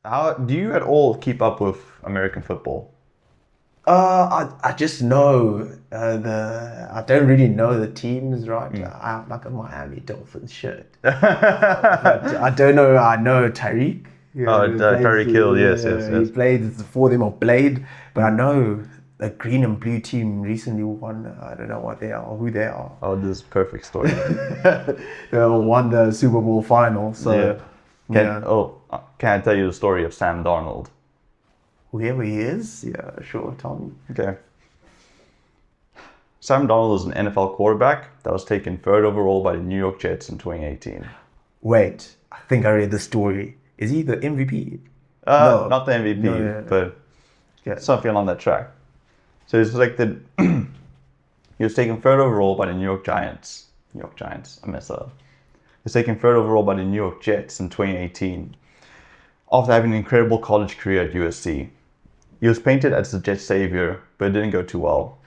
How do you at all keep up with American football? I just know I don't really know the teams, right? I have like a Miami Dolphins shirt, but I don't know. I know Tyreek. Yeah, Oh, he plays. Tyreek Hill, yes, yes, He yes. played for them or played, but I know the green and blue team recently won. I don't know what they are, who they are. Oh, this is perfect story. Won the Super Bowl final. Yeah. So yeah, Can I tell you the story of Sam Darnold? whoever he is, yeah, sure, tell me. Okay. Sam Darnold is an NFL quarterback that was taken third overall by the New York Jets in 2018. Wait, I think I read the story. Is he the MVP? No, Not the MVP, no, no, no. but Yeah. something along that track. So he's selected. He was taken third overall by the New York Giants. New York Giants, I messed that up. He was taken third overall by the New York Jets in 2018 after having an incredible college career at USC. He was painted as the Jets' savior, but it didn't go too well.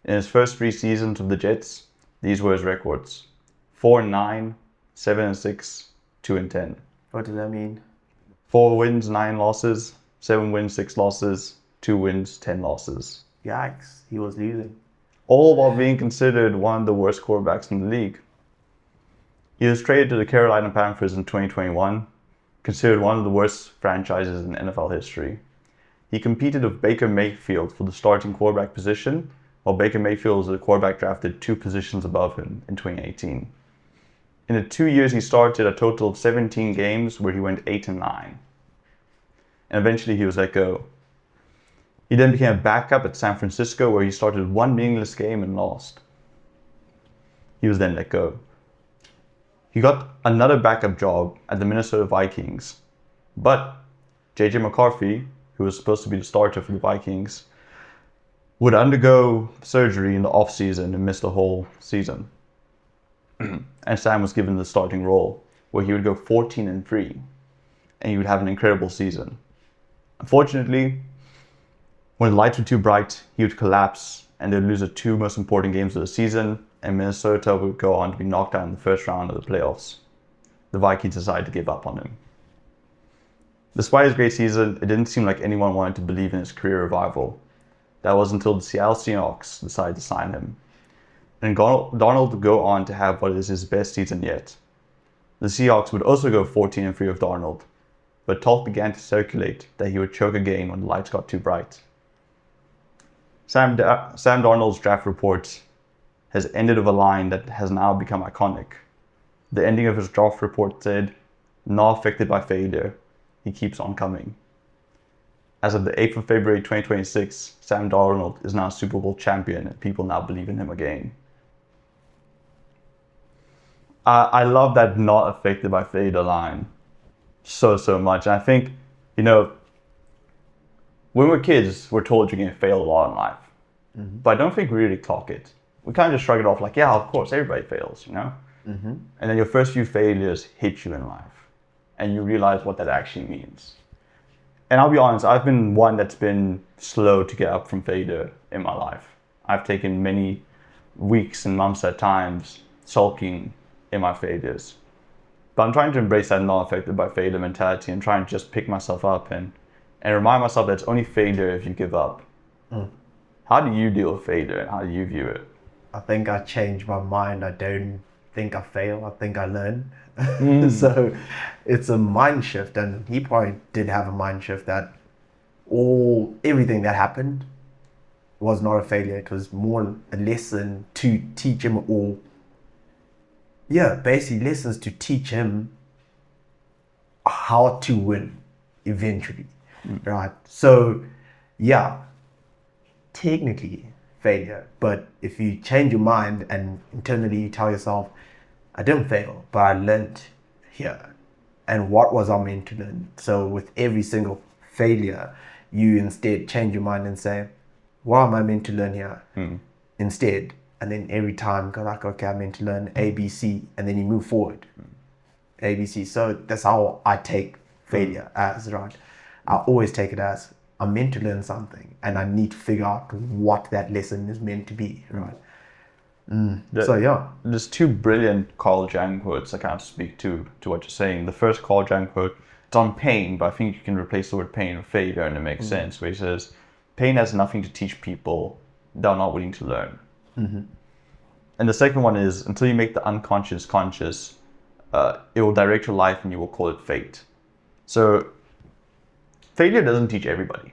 In his first 3 seasons with the Jets, these were his records: 4-9, 7-6, 2-10. What does that mean? 4 wins, 9 losses; 7 wins, 6 losses; 2 wins, 10 losses. Yikes, he was losing. All while being considered one of the worst quarterbacks in the league. He was traded to the Carolina Panthers in 2021, considered one of the worst franchises in NFL history. He competed with Baker Mayfield for the starting quarterback position, while Baker Mayfield was the quarterback drafted 2 positions above him in 2018. In the 2 years he started a total of 17 games where he went 8-9. And eventually he was let go. He then became a backup at San Francisco where he started 1 meaningless game and lost. He was then let go. He got another backup job at the Minnesota Vikings, but JJ McCarthy, who was supposed to be the starter for the Vikings, would undergo surgery in the offseason and miss the whole season. And Sam was given the starting role, where he would go 14-3, and he would have an incredible season. Unfortunately, when the lights were too bright, he would collapse, and they'd lose the 2 most important games of the season, and Minnesota would go on to be knocked out in the first round of the playoffs. The Vikings decided to give up on him. Despite his great season, it didn't seem like anyone wanted to believe in his career revival. That was until the Seattle Seahawks decided to sign him. And Darnold would go on to have what is his best season yet. The Seahawks would also go 14-3 with Darnold, but talk began to circulate that he would choke again when the lights got too bright. Sam Darnold's draft report has ended with a line that has now become iconic. The ending of his draft report said, "Not affected by failure, he keeps on coming." As of the 8th of February 2026, Sam Darnold is now a Super Bowl champion and people now believe in him again. I love that "not affected by failure" line so much. And I think, when we're kids, we're told you're going to fail a lot in life. But I don't think we really clock it. We kind of just shrug it off like, yeah, of course, everybody fails, And then your first few failures hit you in life. And you realize what that actually means. And I'll be honest, I've been one that's been slow to get up from failure in my life. I've taken many weeks and months at times sulking in my failures. But I'm trying to embrace that not affected by failure mentality and try and just pick myself up and remind myself that it's only failure if you give up. How do you deal with failure and how do you view it? I think I changed my mind. I don't think I fail. I think I learn. So it's a mind shift, and he probably did have a mind shift that everything that happened was not a failure. It was more a lesson to teach him, or basically lessons to teach him how to win eventually, right? So technically failure, but if you change your mind and internally you tell yourself, I didn't fail, but I learned here. And what was I meant to learn? So with every single failure, you instead change your mind and say, what am I meant to learn here? Instead. And then every time go like, okay, I'm meant to learn A, B, C, and then you move forward. A, B, C. So that's how I take failure as, right? I always take it as, I'm meant to learn something and I need to figure out what that lesson is meant to be, right? There's 2 brilliant Carl Jung quotes that kind of speak to what you're saying. The first Carl Jung quote it's on pain, but I think you can replace the word pain with failure and it makes sense, where he says, pain has nothing to teach people that are not willing to learn. And the second one is, until you make the unconscious conscious, it will direct your life and you will call it fate. So failure doesn't teach everybody.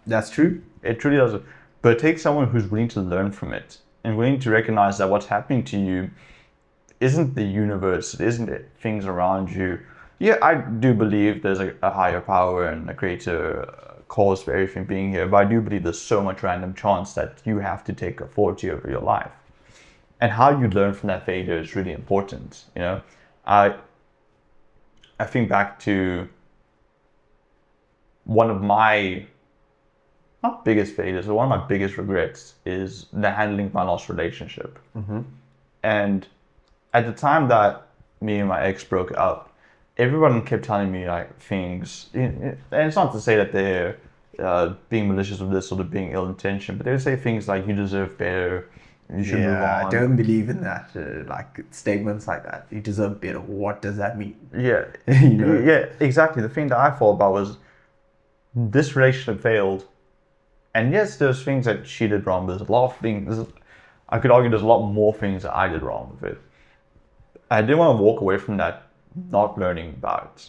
That's true. It truly doesn't. But it takes someone who's willing to learn from it and willing to recognize that what's happening to you isn't the universe, it isn't things around you. Yeah, I do believe there's a higher power and a greater cause for everything being here, but I do believe there's so much random chance that you have to take authority over your life. And how you learn from that failure is really important. You know, I think back to one of my not biggest failures, but one of my biggest regrets is the handling of my last relationship. And at the time that me and my ex broke up, everyone kept telling me like things, and it's not to say that they're being malicious with this or they're being ill-intentioned, but they would say things like, you deserve better, you should move on. I don't believe in that, like statements like that. You deserve better. What does that mean? Yeah, yeah, exactly. The thing that I thought about was this relationship failed, and yes, there's things that she did wrong. There's a lot of things. I could argue there's a lot more things that I did wrong with it. I didn't want to walk away from that not learning about it.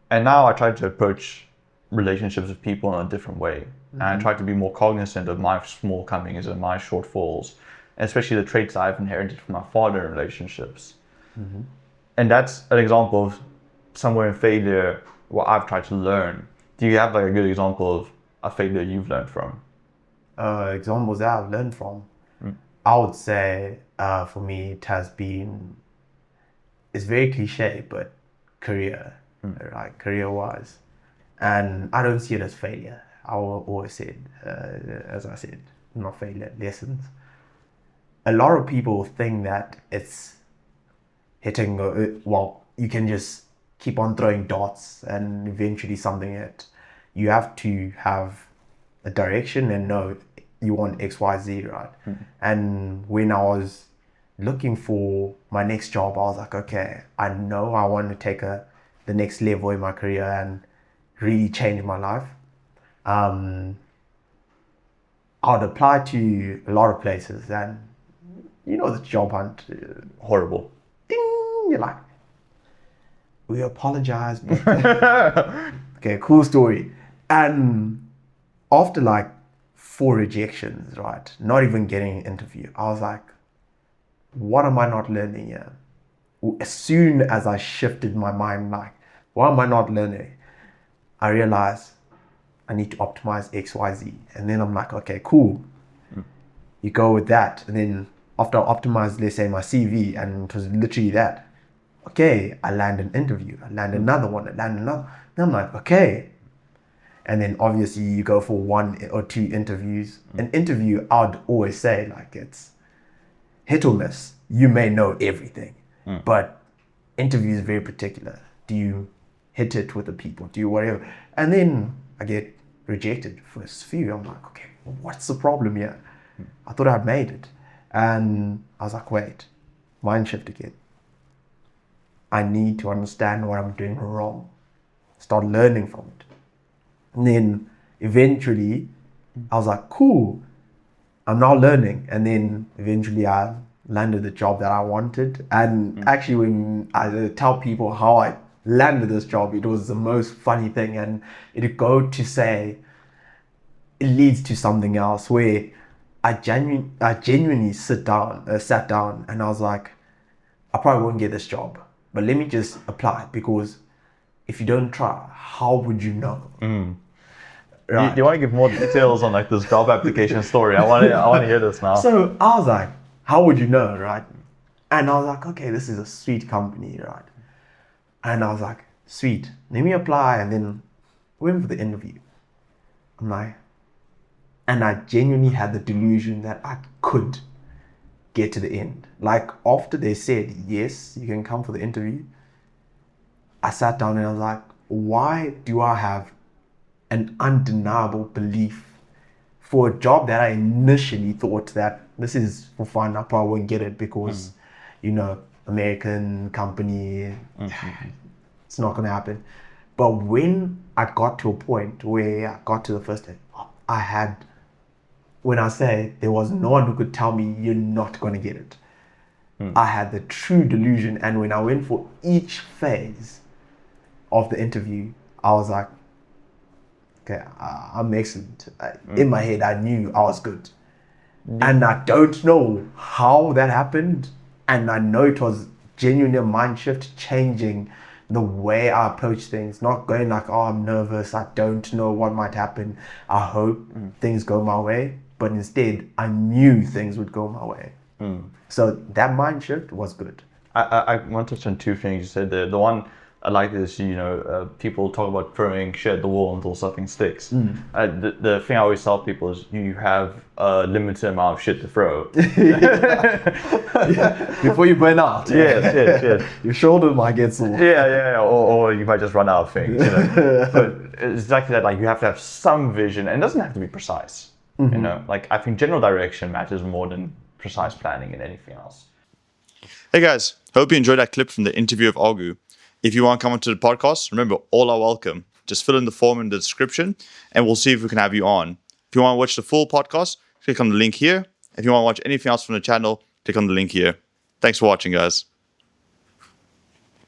And now I try to approach relationships with people in a different way. And I try to be more cognizant of my small comings and my shortfalls, especially the traits I've inherited from my father in relationships. And that's an example of somewhere in failure what I've tried to learn. Do you have like a good example of a failure you've learned from? Examples that I've learned from, I would say for me it has been, it's very cliche, but career, right? Career-wise. And I don't see it as failure. I will always say it, as I said, not failure, lessons. A lot of people think that it's hitting, well, you can just keep on throwing darts and eventually something hit. You have to have a direction and know you want X, Y, Z, right? And when I was looking for my next job, I was like, okay, I know I want to take the next level in my career and really change my life. I'd apply to a lot of places, and you know the job hunt. Horrible. Ding, you're like, we apologize, but okay, cool story. And after like 4 rejections, right, not even getting an interview, I was like, what am I not learning here? As soon as I shifted my mind, like, what am I not learning? I realized I need to optimize X, Y, Z. And then I'm like, okay, cool. You go with that. And then after I optimized, let's say, my CV, and it was literally that. Okay, I land an interview. I land another one. I land another. And I'm like, okay. And then obviously you go for 1 or 2 interviews. An interview, I'd always say, like, it's hit or miss. You may know everything, but interview is very particular. Do you hit it with the people? Do you whatever? And then I get rejected first few. I'm like, okay, what's the problem here? I thought I'd made it. And I was like, wait, mind shift again. I need to understand what I'm doing wrong. Start learning from it. And then eventually I was like, cool, I'm now learning. And then eventually I landed the job that I wanted. And actually when I tell people how I landed this job, it was the most funny thing. And it'd go to say, it leads to something else where I genuinely sat down and I was like, I probably won't get this job, but let me just apply, because if you don't try, how would you know? Right. Do you want to give more details on like this job application story? I want to hear this now. So I was like, how would you know, right? And I was like, okay, this is a sweet company, right? And I was like, sweet, let me apply. And then went for the interview. I'm like, and I genuinely had the delusion that I could get to the end. Like after they said, yes, you can come for the interview, I sat down and I was like, why do I have an undeniable belief for a job that I initially thought that this is for fun, I probably won't get it because, you know, American company, it's not going to happen. But when I got to a point where I got to the first day, I had, when I say there was no one who could tell me you're not going to get it. I had the true delusion. And when I went for each phase of the interview, I was like, okay, I'm excellent. In my head, I knew I was good. And I don't know how that happened. And I know it was genuinely a mind shift, changing the way I approach things, not going like, oh, I'm nervous, I don't know what might happen, I hope things go my way. But instead, I knew things would go my way. So that mind shift was good. I want to touch on two things you said there. The one I like is, people talk about throwing shit at the wall until something sticks. The thing I always tell people is you have a limited amount of shit to throw. Before you burn out. Yes. Your shoulder might get sore. Yeah. Or you might just run out of things. But it's exactly that. Like, you have to have some vision, and it doesn't have to be precise. Like, I think general direction matters more than precise planning and anything else. Hey guys, hope you enjoyed that clip from the interview of Agu. If you want to come onto the podcast, remember, all are welcome. Just fill in the form in the description and we'll see if we can have you on. If you want to watch the full podcast, click on the link here. If you want to watch anything else from the channel, click on the link here. Thanks for watching, guys.